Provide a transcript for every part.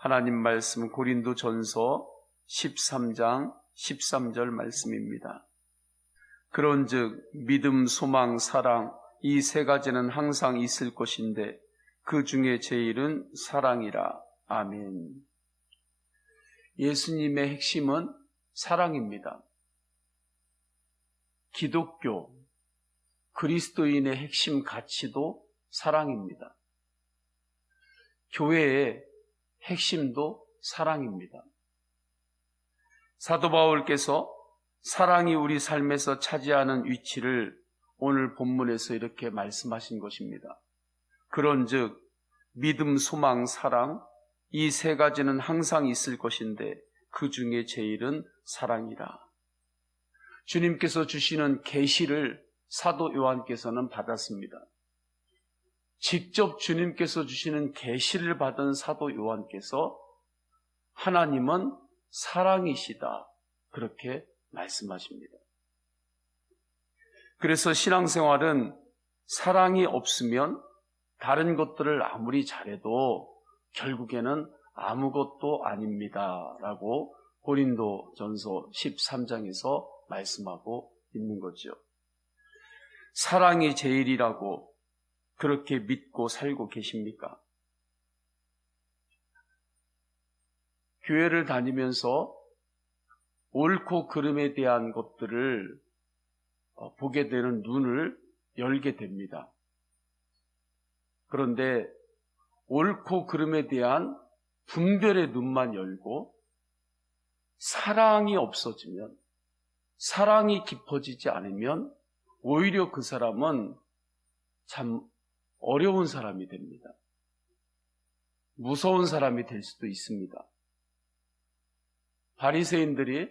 하나님 말씀 고린도전서 13장 13절 말씀입니다. 그런즉 믿음, 소망, 사랑 이 세 가지는 항상 있을 것인데 그 중에 제일은 사랑이라. 아멘. 예수님의 핵심은 사랑입니다. 기독교, 그리스도인의 핵심 가치도 사랑입니다. 교회의 핵심도 사랑입니다. 사도 바울께서 사랑이 우리 삶에서 차지하는 위치를 오늘 본문에서 이렇게 말씀하신 것입니다. 그런즉 믿음, 소망, 사랑 이 세 가지는 항상 있을 것인데 그 중에 제일은 사랑이라. 주님께서 주시는 계시를 사도 요한께서는 받았습니다. 직접 주님께서 주시는 계시를 받은 사도 요한께서 하나님은 사랑이시다 그렇게 말씀하십니다. 그래서 신앙생활은 사랑이 없으면 다른 것들을 아무리 잘해도 결국에는 아무것도 아닙니다 라고 고린도전서 13장에서 말씀하고 있는 거죠. 사랑이 제일이라고 그렇게 믿고 살고 계십니까? 교회를 다니면서 옳고 그름에 대한 것들을 보게 되는 눈을 열게 됩니다. 그런데 옳고 그름에 대한 분별의 눈만 열고 사랑이 없어지면, 사랑이 깊어지지 않으면 오히려 그 사람은 참 어려운 사람이 됩니다. 무서운 사람이 될 수도 있습니다. 바리새인들이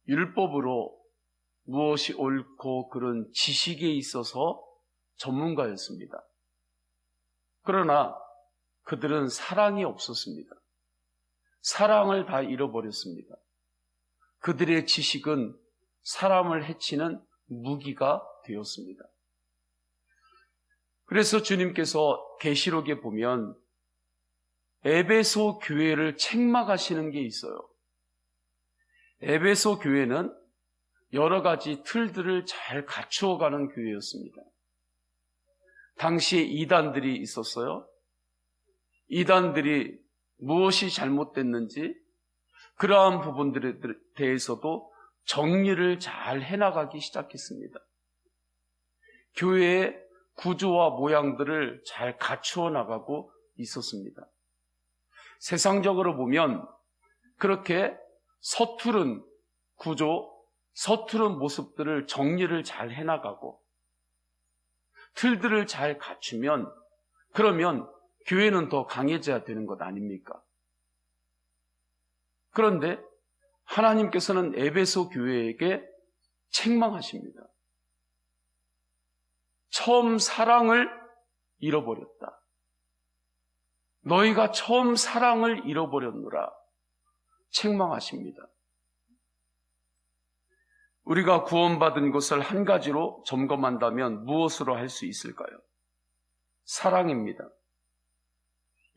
율법으로 무엇이 옳고 그런 지식에 있어서 전문가였습니다. 그러나 그들은 사랑이 없었습니다. 사랑을 다 잃어버렸습니다. 그들의 지식은 사람을 해치는 무기가 되었습니다. 그래서 주님께서 계시록에 보면 에베소 교회를 책망하시는 게 있어요. 에베소 교회는 여러 가지 틀들을 잘 갖추어가는 교회였습니다. 당시에 이단들이 있었어요. 이단들이 무엇이 잘못됐는지 그러한 부분들에 대해서도 정리를 잘 해나가기 시작했습니다. 교회의 구조와 모양들을 잘 갖추어 나가고 있었습니다. 세상적으로 보면 그렇게 서투른 구조, 서투른 모습들을 정리를 잘 해나가고 틀들을 잘 갖추면 그러면 교회는 더 강해져야 되는 것 아닙니까? 그런데 하나님께서는 에베소 교회에게 책망하십니다. 처음 사랑을 잃어버렸다. 너희가 처음 사랑을 잃어버렸노라. 책망하십니다. 우리가 구원받은 것을 한 가지로 점검한다면 무엇으로 할 수 있을까요? 사랑입니다.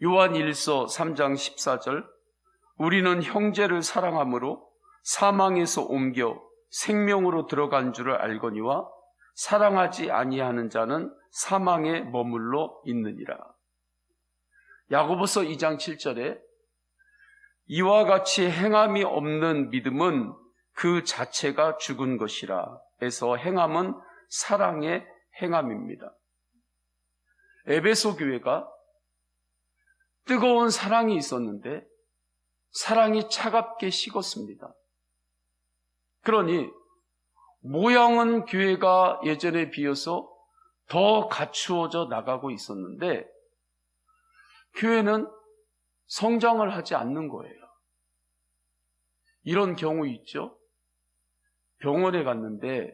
요한 1서 3장 14절 우리는 형제를 사랑함으로 사망에서 옮겨 생명으로 들어간 줄을 알거니와 사랑하지 아니하는 자는 사망에 머물러 있느니라. 야고보서 2장 7절에 이와 같이 행함이 없는 믿음은 그 자체가 죽은 것이라 해서 행함은 사랑의 행함입니다. 에베소 교회가 뜨거운 사랑이 있었는데 사랑이 차갑게 식었습니다. 그러니 모양은 교회가 예전에 비해서 더 갖추어져 나가고 있었는데 교회는 성장을 하지 않는 거예요. 이런 경우 있죠. 병원에 갔는데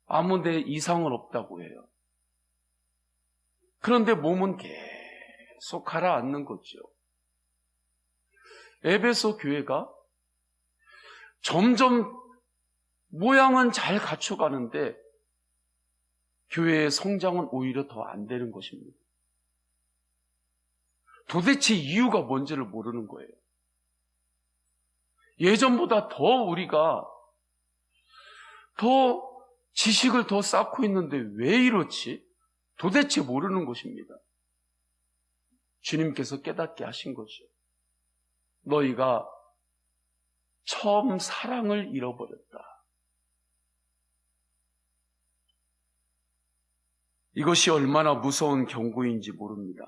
아무 데 이상은 없다고 해요. 그런데 몸은 계속 가라앉는 거죠. 에베소 교회가 점점 모양은 잘 갖춰가는데 교회의 성장은 오히려 더 안 되는 것입니다. 도대체 이유가 뭔지를 모르는 거예요. 예전보다 더 우리가 더 지식을 더 쌓고 있는데 왜 이렇지? 도대체 모르는 것입니다. 주님께서 깨닫게 하신 거죠. 너희가 처음 사랑을 잃어버렸다. 이것이 얼마나 무서운 경고인지 모릅니다.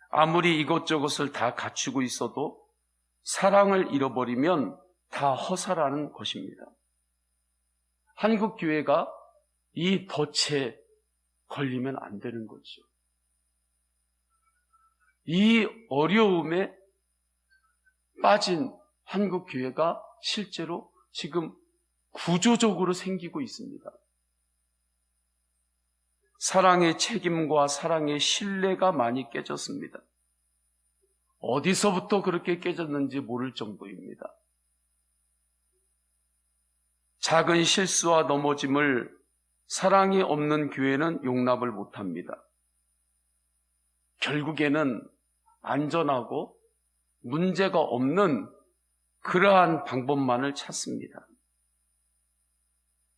아무리 이것저것을 다 갖추고 있어도 사랑을 잃어버리면 다 허사라는 것입니다. 한국 교회가 이 덫에 걸리면 안 되는 거죠. 이 어려움에 빠진 한국 교회가 실제로 지금 구조적으로 생기고 있습니다. 사랑의 책임과 사랑의 신뢰가 많이 깨졌습니다. 어디서부터 그렇게 깨졌는지 모를 정도입니다. 작은 실수와 넘어짐을 사랑이 없는 교회는 용납을 못합니다. 결국에는 안전하고 문제가 없는 그러한 방법만을 찾습니다.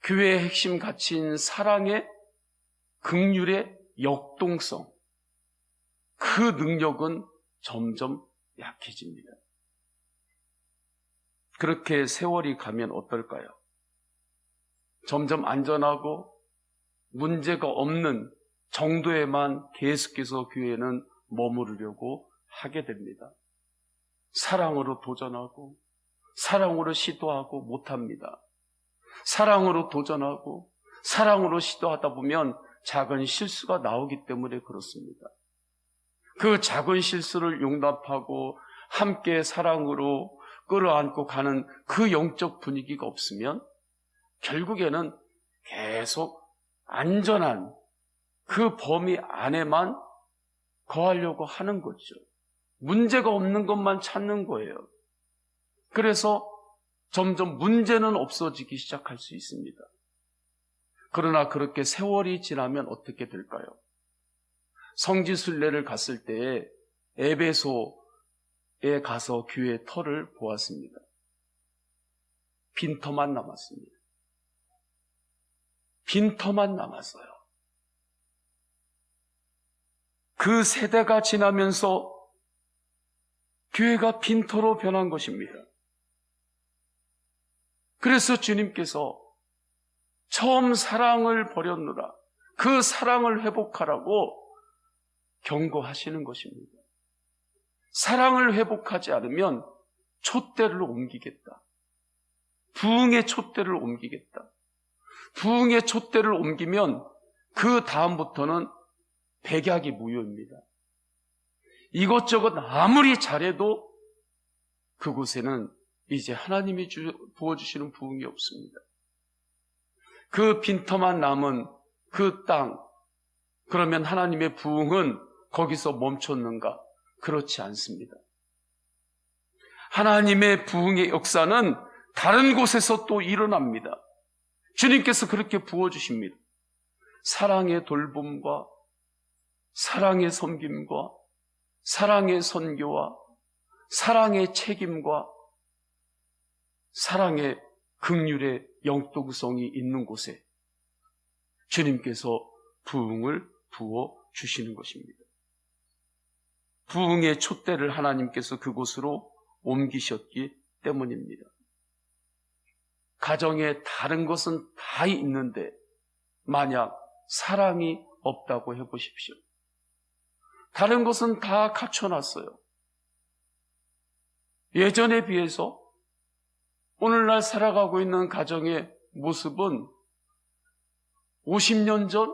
교회의 핵심 가치인 사랑의 긍휼의 역동성, 그 능력은 점점 약해집니다. 그렇게 세월이 가면 어떨까요? 점점 안전하고 문제가 없는 정도에만 계속해서 교회는 머무르려고 하게 됩니다. 사랑으로 도전하고 사랑으로 시도하고 못합니다. 사랑으로 도전하고 사랑으로 시도하다 보면 작은 실수가 나오기 때문에 그렇습니다. 그 작은 실수를 용납하고 함께 사랑으로 끌어안고 가는 그 영적 분위기가 없으면 결국에는 계속 안전한 그 범위 안에만 거하려고 하는 거죠. 문제가 없는 것만 찾는 거예요. 그래서 점점 문제는 없어지기 시작할 수 있습니다. 그러나 그렇게 세월이 지나면 어떻게 될까요? 성지순례를 갔을 때에 에베소에 가서 교회 터를 보았습니다. 빈터만 남았습니다. 빈터만 남았어요. 그 세대가 지나면서 교회가 빈터로 변한 것입니다. 그래서 주님께서 처음 사랑을 버렸노라, 그 사랑을 회복하라고 경고하시는 것입니다. 사랑을 회복하지 않으면 촛대를 옮기겠다. 부흥의 촛대를 옮기겠다. 부흥의 촛대를 옮기면 그 다음부터는 백약이 무효입니다. 이것저것 아무리 잘해도 그곳에는 이제 하나님이 부어주시는 부흥이 없습니다. 그 빈터만 남은 그 땅, 그러면 하나님의 부흥은 거기서 멈췄는가? 그렇지 않습니다. 하나님의 부흥의 역사는 다른 곳에서 또 일어납니다. 주님께서 그렇게 부어주십니다. 사랑의 돌봄과 사랑의 섬김과 사랑의 선교와 사랑의 책임과 사랑의 긍휼의 영도구성이 있는 곳에 주님께서 부흥을 부어 주시는 것입니다. 부흥의 촛대를 하나님께서 그곳으로 옮기셨기 때문입니다. 가정에 다른 것은 다 있는데 만약 사랑이 없다고 해보십시오. 다른 것은 다 갖춰놨어요. 예전에 비해서 오늘날 살아가고 있는 가정의 모습은 50년 전,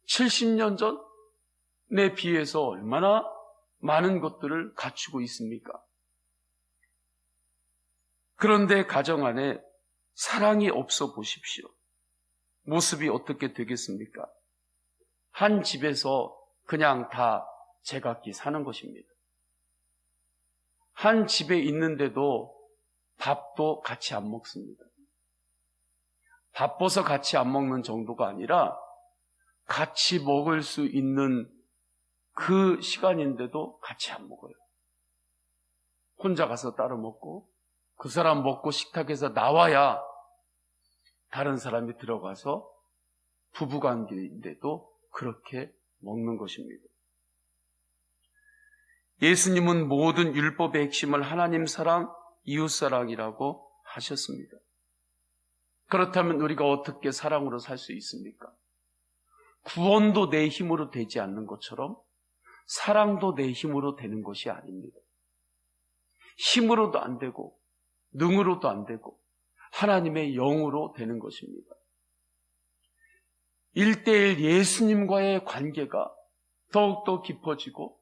70년 전에 비해서 얼마나 많은 것들을 갖추고 있습니까? 그런데 가정 안에 사랑이 없어 보십시오. 모습이 어떻게 되겠습니까? 한 집에서 그냥 다 제각기 사는 것입니다. 한 집에 있는데도 밥도 같이 안 먹습니다. 바빠서 같이 안 먹는 정도가 아니라 같이 먹을 수 있는 그 시간인데도 같이 안 먹어요. 혼자 가서 따로 먹고 그 사람 먹고 식탁에서 나와야 다른 사람이 들어가서 부부관계인데도 그렇게 먹는 것입니다. 예수님은 모든 율법의 핵심을 하나님 사랑, 이웃 사랑이라고 하셨습니다. 그렇다면 우리가 어떻게 사랑으로 살 수 있습니까? 구원도 내 힘으로 되지 않는 것처럼 사랑도 내 힘으로 되는 것이 아닙니다. 힘으로도 안 되고 능으로도 안 되고 하나님의 영으로 되는 것입니다. 1:1 예수님과의 관계가 더욱더 깊어지고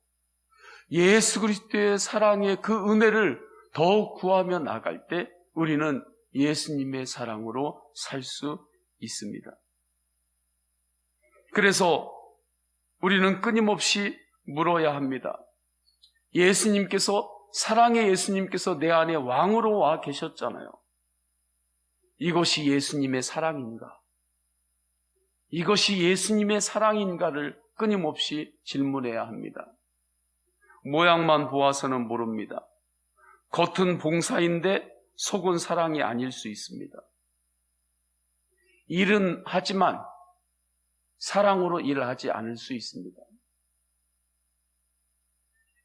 예수 그리스도의 사랑의 그 은혜를 더욱 구하며 나갈 때 우리는 예수님의 사랑으로 살 수 있습니다. 그래서 우리는 끊임없이 물어야 합니다. 사랑의 예수님께서 내 안에 왕으로 와 계셨잖아요. 이것이 예수님의 사랑인가? 이것이 예수님의 사랑인가를 끊임없이 질문해야 합니다. 모양만 보아서는 모릅니다. 겉은 봉사인데 속은 사랑이 아닐 수 있습니다. 일은 하지만 사랑으로 일을 하지 않을 수 있습니다.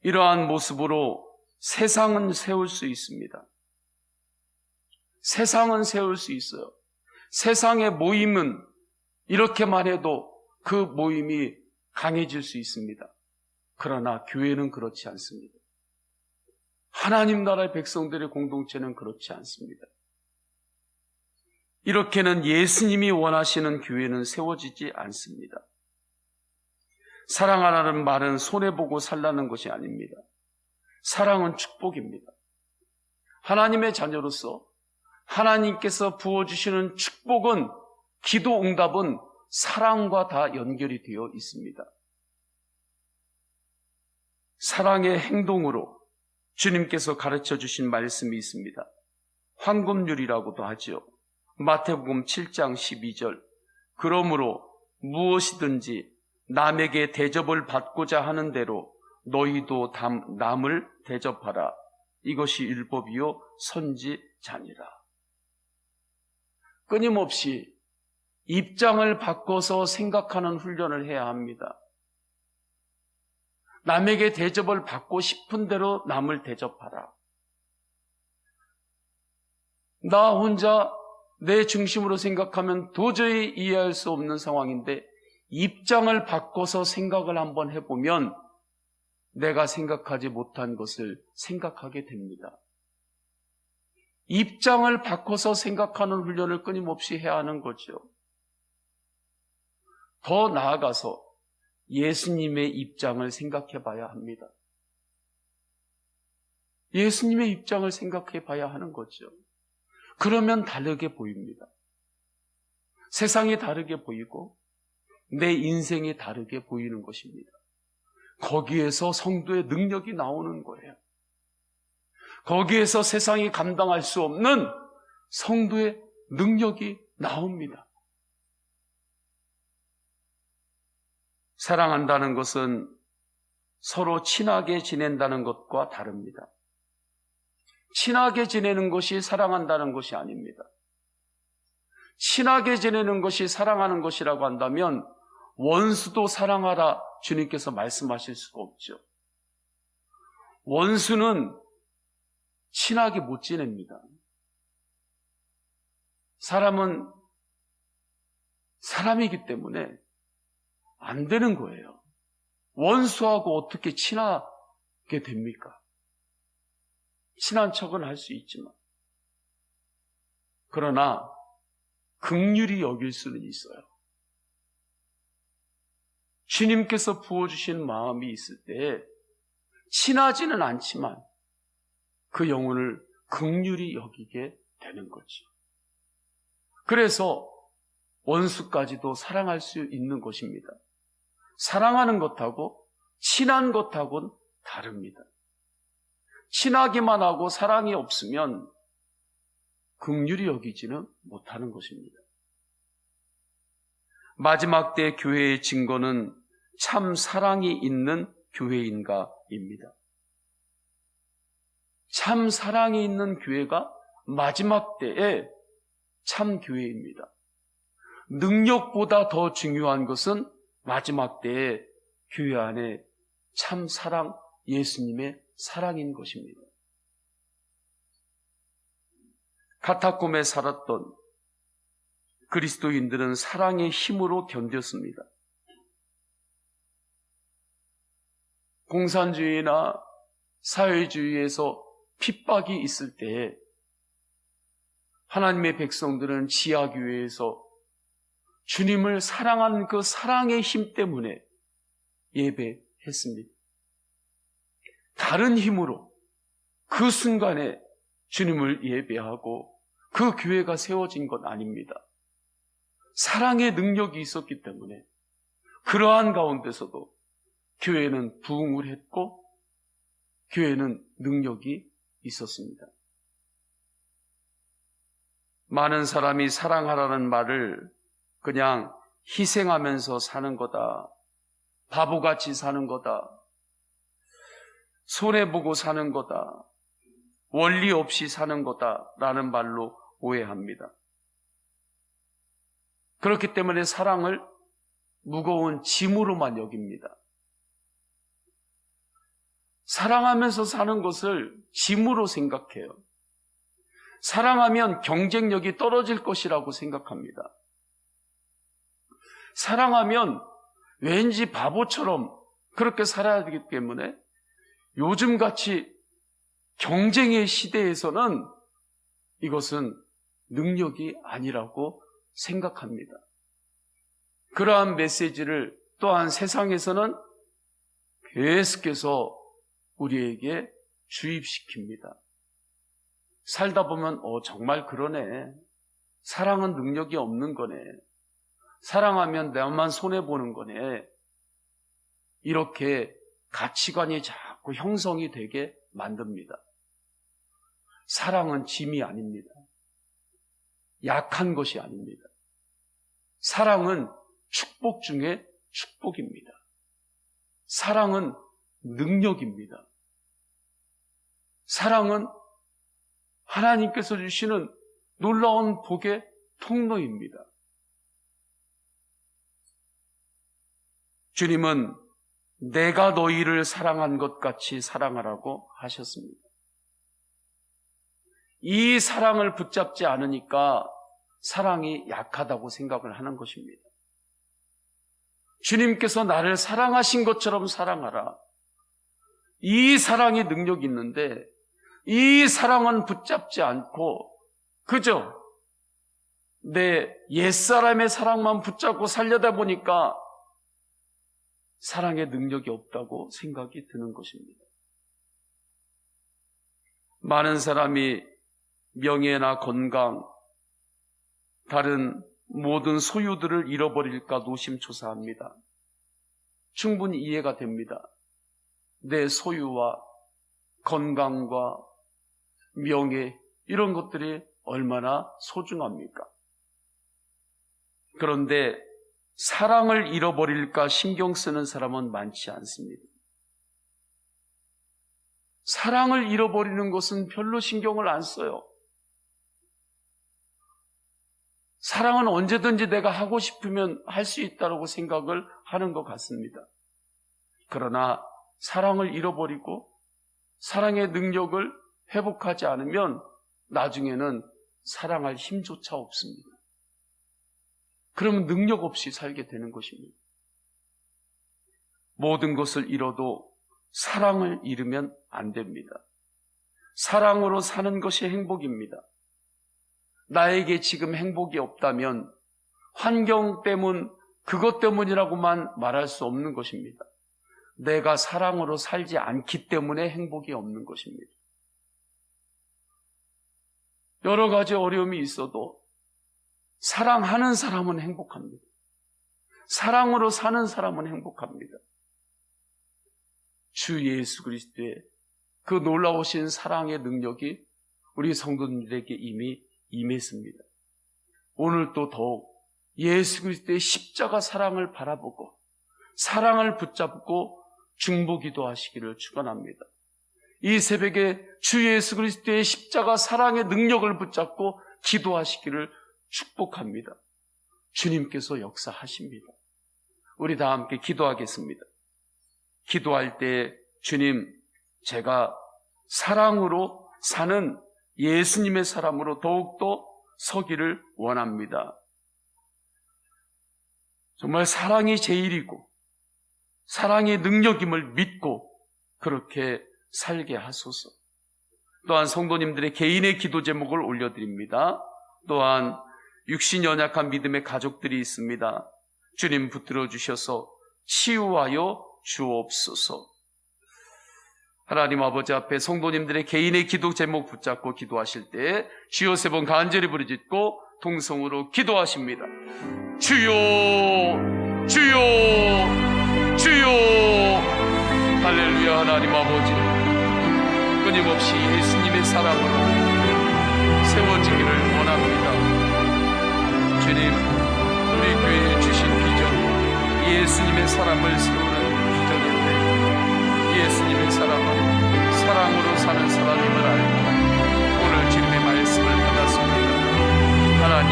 이러한 모습으로 세상은 세울 수 있습니다. 세상은 세울 수 있어요. 세상의 모임은 이렇게만 해도 그 모임이 강해질 수 있습니다. 그러나 교회는 그렇지 않습니다. 하나님 나라의 백성들의 공동체는 그렇지 않습니다. 이렇게는 예수님이 원하시는 교회는 세워지지 않습니다. 사랑하라는 말은 손해보고 살라는 것이 아닙니다. 사랑은 축복입니다. 하나님의 자녀로서 하나님께서 부어주시는 축복은, 기도 응답은 사랑과 다 연결이 되어 있습니다. 사랑의 행동으로 주님께서 가르쳐 주신 말씀이 있습니다. 황금률이라고도 하죠. 마태복음 7장 12절. 그러므로 무엇이든지 남에게 대접을 받고자 하는 대로 너희도 남을 대접하라. 이것이 율법이요 선지자니라. 끊임없이 입장을 바꿔서 생각하는 훈련을 해야 합니다. 남에게 대접을 받고 싶은 대로 남을 대접하라. 나 혼자 내 중심으로 생각하면 도저히 이해할 수 없는 상황인데 입장을 바꿔서 생각을 한번 해보면 내가 생각하지 못한 것을 생각하게 됩니다. 입장을 바꿔서 생각하는 훈련을 끊임없이 해야 하는 거죠. 더 나아가서 예수님의 입장을 생각해 봐야 합니다. 예수님의 입장을 생각해 봐야 하는 거죠. 그러면 다르게 보입니다. 세상이 다르게 보이고 내 인생이 다르게 보이는 것입니다. 거기에서 성도의 능력이 나오는 거예요. 거기에서 세상이 감당할 수 없는 성도의 능력이 나옵니다. 사랑한다는 것은 서로 친하게 지낸다는 것과 다릅니다. 친하게 지내는 것이 사랑한다는 것이 아닙니다. 친하게 지내는 것이 사랑하는 것이라고 한다면 원수도 사랑하라 주님께서 말씀하실 수가 없죠. 원수는 친하게 못 지냅니다. 사람은 사람이기 때문에 안 되는 거예요. 원수하고 어떻게 친하게 됩니까? 친한 척은 할 수 있지만. 그러나 긍휼히 여길 수는 있어요. 주님께서 부어주신 마음이 있을 때 친하지는 않지만 그 영혼을 긍휼히 여기게 되는 거죠. 그래서 원수까지도 사랑할 수 있는 것입니다. 사랑하는 것하고 친한 것하고는 다릅니다. 친하기만 하고 사랑이 없으면 긍휼히 여기지는 못하는 것입니다. 마지막 때 교회의 증거는 참 사랑이 있는 교회인가입니다. 참 사랑이 있는 교회가 마지막 때에 참 교회입니다. 능력보다 더 중요한 것은 마지막 때에 교회 안에 참 사랑, 예수님의 사랑인 것입니다. 카타콤에 살았던 그리스도인들은 사랑의 힘으로 견뎠습니다. 공산주의나 사회주의에서 핍박이 있을 때에 하나님의 백성들은 지하교회에서 주님을 사랑한 그 사랑의 힘 때문에 예배했습니다. 다른 힘으로 그 순간에 주님을 예배하고 그 교회가 세워진 것 아닙니다. 사랑의 능력이 있었기 때문에 그러한 가운데서도 교회는 부흥을 했고 교회는 능력이 있었습니다. 많은 사람이 사랑하라는 말을 그냥 희생하면서 사는 거다, 바보같이 사는 거다, 손해보고 사는 거다, 원리 없이 사는 거다라는 말로 오해합니다. 그렇기 때문에 사랑을 무거운 짐으로만 여깁니다. 사랑하면서 사는 것을 짐으로 생각해요. 사랑하면 경쟁력이 떨어질 것이라고 생각합니다. 사랑하면 왠지 바보처럼 그렇게 살아야 되기 때문에 요즘같이 경쟁의 시대에서는 이것은 능력이 아니라고 생각합니다. 그러한 메시지를 또한 세상에서는 계속해서 우리에게 주입시킵니다. 살다 보면 정말 그러네. 사랑은 능력이 없는 거네. 사랑하면 나만 손해보는 거네. 이렇게 가치관이 자꾸 형성이 되게 만듭니다. 사랑은 짐이 아닙니다. 약한 것이 아닙니다. 사랑은 축복 중에 축복입니다. 사랑은 능력입니다. 사랑은 하나님께서 주시는 놀라운 복의 통로입니다. 주님은 내가 너희를 사랑한 것 같이 사랑하라고 하셨습니다. 이 사랑을 붙잡지 않으니까 사랑이 약하다고 생각을 하는 것입니다. 주님께서 나를 사랑하신 것처럼 사랑하라. 이 사랑이 능력이 있는데 이 사랑은 붙잡지 않고 그저 내 옛사람의 사랑만 붙잡고 살려다 보니까 사랑의 능력이 없다고 생각이 드는 것입니다. 많은 사람이 명예나 건강, 다른 모든 소유들을 잃어버릴까 노심초사합니다. 충분히 이해가 됩니다. 내 소유와 건강과 명예 이런 것들이 얼마나 소중합니까? 그런데 사랑을 잃어버릴까 신경 쓰는 사람은 많지 않습니다. 사랑을 잃어버리는 것은 별로 신경을 안 써요. 사랑은 언제든지 내가 하고 싶으면 할 수 있다고 생각을 하는 것 같습니다. 그러나 사랑을 잃어버리고 사랑의 능력을 회복하지 않으면 나중에는 사랑할 힘조차 없습니다. 그러면 능력 없이 살게 되는 것입니다. 모든 것을 잃어도 사랑을 잃으면 안 됩니다. 사랑으로 사는 것이 행복입니다. 나에게 지금 행복이 없다면 환경 때문, 그것 때문이라고만 말할 수 없는 것입니다. 내가 사랑으로 살지 않기 때문에 행복이 없는 것입니다. 여러 가지 어려움이 있어도 사랑하는 사람은 행복합니다. 사랑으로 사는 사람은 행복합니다. 주 예수 그리스도의 그 놀라우신 사랑의 능력이 우리 성도님들에게 이미 임했습니다. 오늘 또 더욱 예수 그리스도의 십자가 사랑을 바라보고 사랑을 붙잡고 중보기도 하시기를 축원합니다. 이 새벽에 주 예수 그리스도의 십자가 사랑의 능력을 붙잡고 기도하시기를 축복합니다. 주님께서 역사하십니다. 우리 다 함께 기도하겠습니다. 기도할 때 주님, 제가 사랑으로 사는 예수님의 사람으로 더욱더 서기를 원합니다. 정말 사랑이 제일이고 사랑의 능력임을 믿고 그렇게 살게 하소서. 또한 성도님들의 개인의 기도 제목을 올려드립니다. 또한 육신 연약한 믿음의 가족들이 있습니다. 주님 붙들어 주셔서 치유하여 주옵소서. 하나님 아버지 앞에 성도님들의 개인의 기도 제목 붙잡고 기도하실 때 주여 세 번 간절히 부르짖고 통성으로 기도하십니다. 주여, 주여, 주여. 할렐루야. 하나님 아버지, 끊임없이 예수님의 사랑으로 세워지기를 원합니다. 주님, 우리 교회에 주신 비전, 예수님의 사람을 세우는 비전인데 예수님의 사람은 사랑으로 사는 사람임을 알고 오늘 주님의 말씀을 받았습니다. 하나님,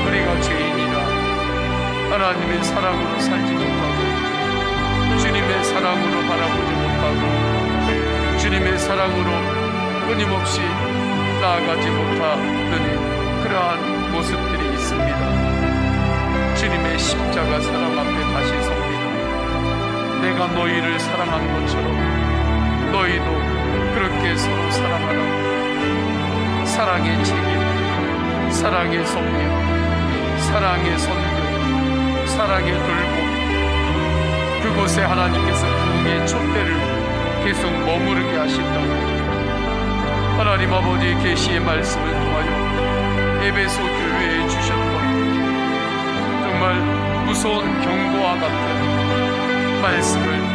우리가 죄인이라 하나님의 사랑으로 살지 못하고 주님의 사랑으로 바라보지 못하고 주님의 사랑으로 끊임없이 나아가지 못하는 그러한 모습들이 있습니다. 주님의 십자가 사랑 앞에 다시 섭니다. 내가 너희를 사랑한 것처럼 너희도 그렇게 서로 사랑하라. 사랑의 책임, 사랑의 성령, 사랑의 선교, 사랑의 돌봄, 그곳에 하나님께서 부흥의 촛대를 계속 머무르게 하신다고 하나님 아버지 계시의 말씀을 통하여 에베소 교회에 주셨던 정말 무서운 경고와 같은 말씀을